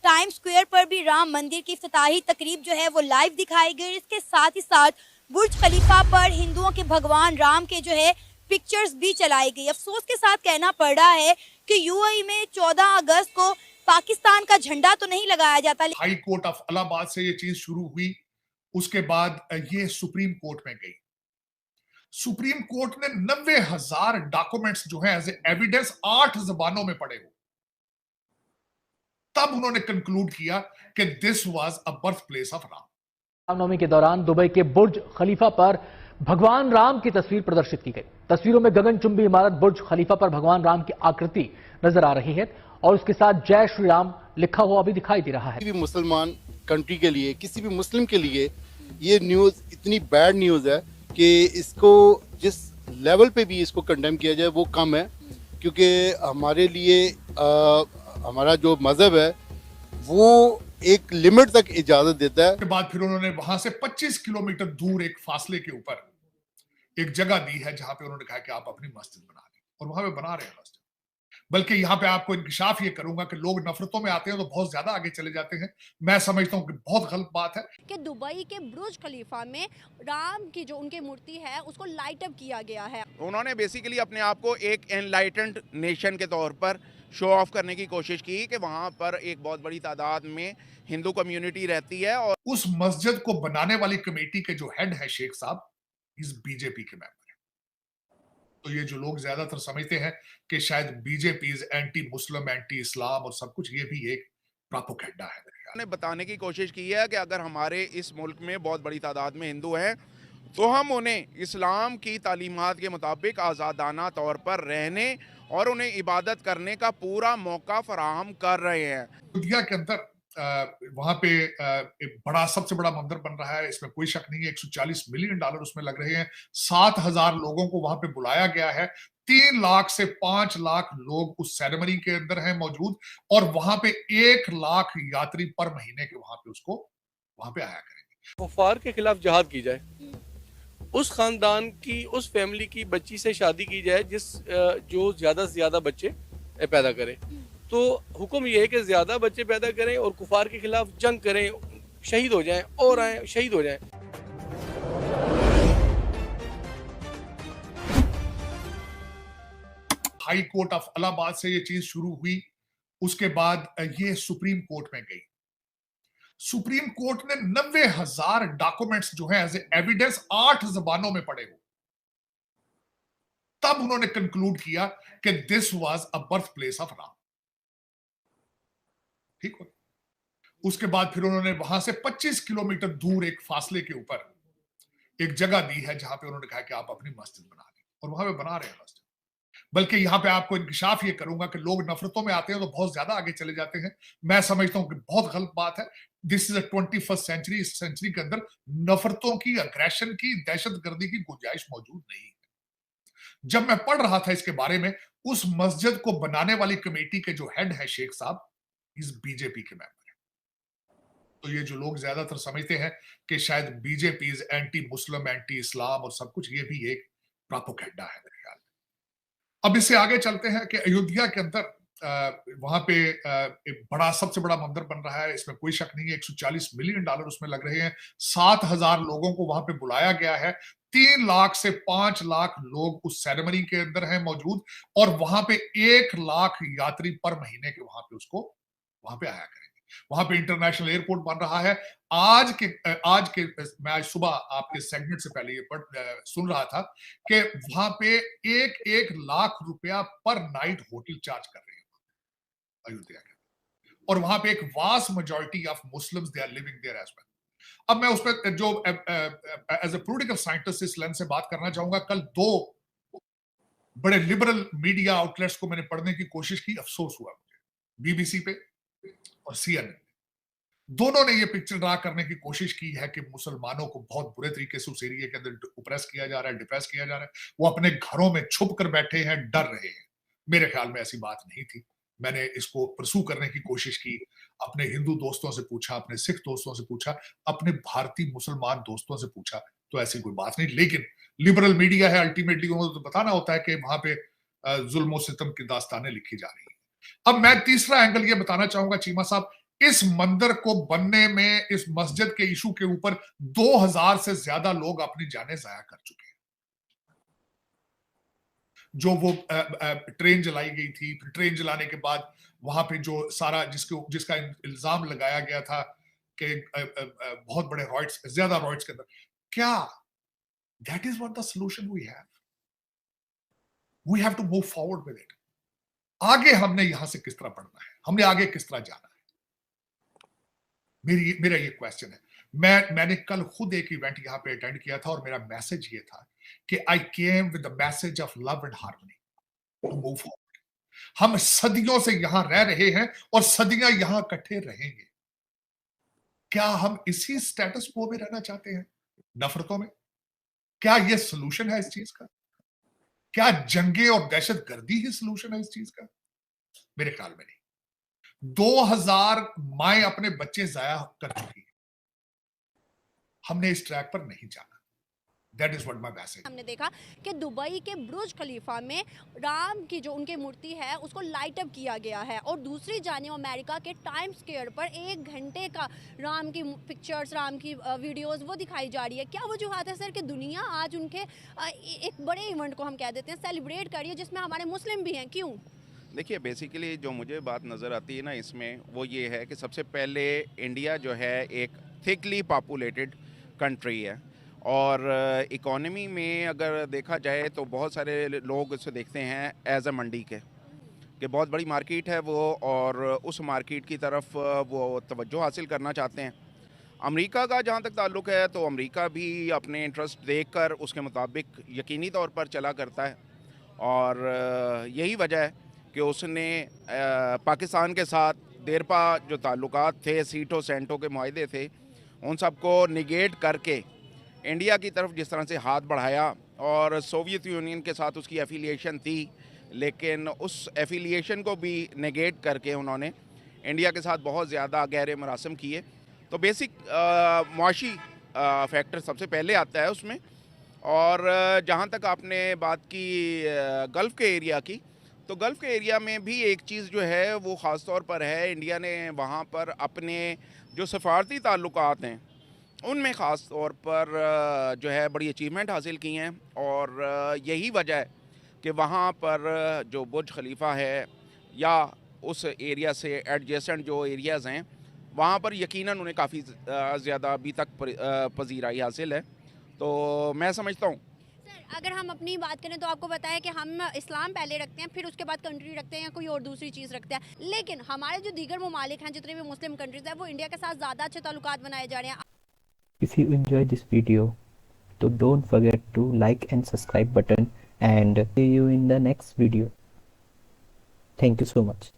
Time square पर भी राम मंदिर की इफ्तिताही तकरीब जो है वो लाइव दिखाई गई। इसके साथ ही साथ बुर्ज खलीफा पर हिंदुओं के भगवान राम के जो है पिक्चर्स भी चलाई गई। अफसोस के साथ कहना पड़ रहा है कि यूएई में 14 अगस्त को पाकिस्तान का झंडा तो नहीं लगाया जाता। हाई कोर्ट ऑफ इलाहाबाद से ये चीज शुरू हुई, उसके बाद ये सुप्रीम कोर्ट में गई। सुप्रीम कोर्ट ने 90,000 डॉक्यूमेंट्स जो है एज एविडेंस 8 जबानों में पढ़े हो, तब उन्होंने कंक्लूड किया कि this was a birth place of Ram. Ramnavami के दौरान दुबई के बुर्ज खलीफा पर भगवान राम की तस्वीर प्रदर्शित की गई। तस्वीरों में गगनचुंबी इमारत बुर्ज खलीफा पर भगवान राम की आकृति नजर आ रही है और उसके साथ जय श्री राम लिखा हुआ भी दिखाई दे रहा है। किसी भी मुसलमान कंट्री के लिए, किसी भी मुस्लिम के लिए ये न्यूज़ इतनी बैड न्यूज़ है कि इसको जिस लेवल पे भी इसको कंडेम किया जाए वो कम है, क्योंकि हमारे लिए हमारा जो मजहब है वो एक लिमिट तक इजाजत देता है। के बाद फिर उन्होंने वहां से 25 किलोमीटर दूर एक फासले के ऊपर एक जगह दी है जहां पे उन्होंने कहा कि आप अपनी मस्जिद बना दें, और वहां पे बना रहे हैं मस्जिद। बल्कि यहाँ पे आपको इंकिशाफ ये करूंगा कि लोग नफरतों में आते हैं तो बहुत ज्यादा आगे चले जाते हैं। मैं समझता हूँ कि बहुत गलत बात है कि दुबई के बुर्ज खलीफा में राम की जो उनकी मूर्ति है उसको लाइट अप किया गया है। उन्होंने बेसिकली अपने आप को एक एनलाइटेंड नेशन के तौर पर शो ऑफ करने की कोशिश की कि वहां पर एक बहुत बड़ी तादाद में हिंदू कम्युनिटी रहती है। और उस मस्जिद को बनाने वाली कमेटी के जो हेड है शेख साहब, इस बीजेपी के मेंबर है। तो ये जो लोग ज्यादातर समझते हैं कि शायद BJP is anti Muslim, anti Islam और सब कुछ, ये भी एक प्रोपेगेंडा है। उन्होंने बताने की कोशिश की है कि अगर हमारे इस मुल्क में बहुत बड़ी तादाद में हिंदू हैं तो हम उन्हें इस्लाम की तालीमात के मुताबिक आज़ादाना तौर पर रहने और उन्हें इबादत करने का पूरा मौका फराहम कर रहे हैं। अयोध्या के अंदर वहां पे एक बड़ा, सबसे बड़ा मंदिर बन रहा है, इसमें कोई शक नहीं है। $140 मिलियन उसमें लग रहे हैं। 7,000 लोगों को वहां पे बुलाया गया है। 3 लाख से 5 लाख लोग उस सेरेमनी के अंदर हैं मौजूद, और वहां पे 1 लाख यात्री पर महीने के वहां पे उसको वहां पे आया करेंगे। कुफार के खिलाफ जिहाद की जाए, उस खानदान की, उस फैमिली की बच्ची से शादी की जाए जो ज्यादा से ज्यादा बच्चे पैदा करे। तो हुक्म यह है कि ज्यादा बच्चे पैदा करें और कुफार के खिलाफ जंग करें, शहीद हो जाएं और आए शहीद हो जाएं। हाई कोर्ट ऑफ इलाहाबाद से ये चीज शुरू हुई, उसके बाद ये सुप्रीम कोर्ट में गई। सुप्रीम कोर्ट ने 90,000 डॉक्यूमेंट्स जो है एज एविडेंस 8 जबानों में पढ़े हो, तब उन्होंने कंक्लूड किया कि this was a birth place of Ram. ठीक हो। उसके बाद फिर उन्होंने वहां से 25 किलोमीटर दूर एक फासले के ऊपर एक जगह दी है जहां पे उन्होंने कहा कि आप अपनी मस्जिद बना दें, और वहां पे बना रहे हैं मस्जिद। बल्कि यहाँ पे आपको इंकिशाफ ये करूंगा कि लोग नफरतों में आते हैं तो बहुत ज्यादा आगे चले जाते हैं। मैं समझता हूं कि बहुत गलत बात है। This is a 21st century. इस सेंचुरी के अंदर नफरतों की, अग्रेशन की, दहशतगर्दी की गुंजाइश मौजूद नहीं है। जब मैं पढ़ रहा था इसके बारे में, उस मस्जिद को बनाने वाली कमेटी के जो हेड है शेख साहब, इस बीजेपी के मेंबर है। तो ये जो लोग ज्यादातर समझते हैं कि शायद BJP is anti Muslim, anti Islam और सब कुछ, ये भी एक प्रोपेगेंडा है मेरे ख्याल में। अब इससे आगे चलते हैं कि अयोध्या के अंदर वहां पे एक बड़ा, सबसे बड़ा मंदिर बन रहा है, इसमें कोई शक नहीं है। $140 मिलियन उसमें लग रहे हैं। 7,000 लोगों को वहां पे बुलाया गया है। 3 लाख से 5 लाख लोग उस सेरेमनी के अंदर हैं मौजूद, और वहां पे 1 लाख यात्री पर महीने के वहां पे उसको वहां पे आया करेंगे। वहां पे इंटरनेशनल एयरपोर्ट बन रहा है। आज के मैं आज सुबह आपके सेगमेंट से पहले ये सुन रहा था कि वहां पे 1 लाख रुपया पर नाइट होटल चार्ज कर रहे हैं अयोध्या के, और वहां पे एक vast majority of Muslims they are living there as well. अब मैं उस पर जो एज ए पॉलिटिकल साइंटिस्ट इस लेंस से बात करना चाहूंगा। कल 2 बड़े लिबरल मीडिया आउटलेट्स को मैंने पढ़ने की कोशिश की, अफसोस हुआ मुझे। बीबीसी पे और CNN, दोनों ने ये पिक्चर ड्रा करने की कोशिश की है कि मुसलमानों को बहुत बुरे तरीके से उस एरिया के अंदर उपरेस किया जा रहा है, डिप्रेस किया जा रहा है। वो अपने घरों में छुप कर बैठे हैं, डर रहे हैं। मेरे ख्याल में ऐसी बात नहीं थी। मैंने इसको परसू करने की कोशिश की, अपने हिंदू दोस्तों से पूछा, अपने सिख दोस्तों से पूछा, अपने भारतीय मुसलमान दोस्तों से पूछा, तो ऐसी कोई बात नहीं। लेकिन लिबरल मीडिया है, अल्टीमेटली उन्होंने तो बताना होता है कि वहां पे जुल्म और सितम की दास्तानें लिखी जा रही है। अब मैं तीसरा एंगल ये बताना चाहूंगा चीमा साहब इस मंदिर को बनने में, इस मस्जिद के इशू के ऊपर 2000 से ज्यादा लोग अपनी जानें जाया कर चुके हैं। जो वो ट्रेन जलाई गई थी, फिर ट्रेन जलाने के बाद वहां पे जो सारा जिसका इल्जाम लगाया गया था कि बहुत बड़े रॉयट्स, ज्यादा रॉयट्स के अंदर, क्या that is what the solution we have to move forward with it. आगे हमने यहां से किस तरह बढ़ना है, हमने आगे किस तरह जाना है, मेरा ये क्वेश्चन है। मैंने कल खुद एक इवेंट यहां पे अटेंड किया था और मेरा मैसेज ये था कि I came with the message of love and harmony to move forward. हम सदियों से यहां रह रहे हैं और सदियां यहां इकट्ठे रहेंगे। क्या हम इसी स्टेटस को में रहना चाहते हैं, नफरतों में? क्या ये सोल्यूशन है इस चीज का? क्या जंगे और दहशतगर्दी ही सोल्यूशन है इस चीज का? मेरे ख्याल में नहीं। 2000 माएं अपने बच्चे जाया कर चुकी हैं। हमने इस ट्रैक पर नहीं जाना। That is what my message. हमने देखा कि दुबई के बुर्ज खलीफा में राम की जो उनकी मूर्ति है उसको लाइट अप किया गया है, और दूसरी जानिब अमेरिका के टाइम्स स्क्वायर पर 1 घंटे का राम की पिक्चर्स, राम की वीडियोस वो दिखाई जा रही है। क्या वजूहत है सर कि दुनिया आज उनके एक बड़े इवेंट को हम कह देते हैं सेलिब्रेट कर रही है जिसमें हमारे मुस्लिम भी हैं? क्यों? देखिए, बेसिकली जो मुझे बात नज़र आती है ना इसमें, वो ये है कि सबसे पहले इंडिया जो है एक थिकली पॉपुलेटेड कंट्री है, और इकोनॉमी में अगर देखा जाए तो बहुत सारे लोग इसे देखते हैं एज अ मंडी के, कि बहुत बड़ी मार्केट है वो, और उस मार्केट की तरफ वो तवज्जो हासिल करना चाहते हैं। अमेरिका का जहाँ तक ताल्लुक़ है तो अमेरिका भी अपने इंटरेस्ट देखकर उसके मुताबिक यकीनी तौर पर चला करता है, और यही वजह है कि उसने पाकिस्तान के साथ देरपा जो ताल्लुकात थे, सीटो सेंटो के मुआहदे थे, उन सबको निगेट करके इंडिया की तरफ जिस तरह से हाथ बढ़ाया, और सोवियत यूनियन के साथ उसकी एफिलिएशन थी, लेकिन उस एफिलिएशन को भी नेगेट करके उन्होंने इंडिया के साथ बहुत ज़्यादा गहरे मरासम किए। तो बेसिक मुआशी फैक्टर सबसे पहले आता है उसमें। और जहाँ तक आपने बात की गल्फ़ के एरिया की, तो गल्फ़ के एरिया में भी एक चीज़ जो है वो ख़ास तौर पर है, इंडिया ने वहाँ पर अपने जो सफारती ताल्लुकात हैं उनमें ख़ास तौर पर जो है बड़ी अचीवमेंट हासिल की हैं, और यही वजह है कि वहाँ पर जो बुर्ज खलीफा है या उस एरिया से एडजेसेंट जो एरियाज़ हैं वहाँ पर यकीनन उन्हें काफ़ी ज़्यादा अभी तक पजीराई हासिल है। तो मैं समझता हूँ, सर अगर हम अपनी बात करें तो आपको पता है कि हम इस्लाम पहले रखते हैं, फिर उसके बाद कंट्री रखते हैं या कोई और दूसरी चीज़ रखते हैं, लेकिन हमारे जो दीगर ममालिक हैं, जितने भी मुस्लिम कंट्रीज़ हैं, वो इंडिया के साथ ज़्यादा अच्छे ताल्लुकात बनाए जा रहे हैं। If you enjoyed this video, so don't forget to like and subscribe button, and see you in the next video. Thank you so much.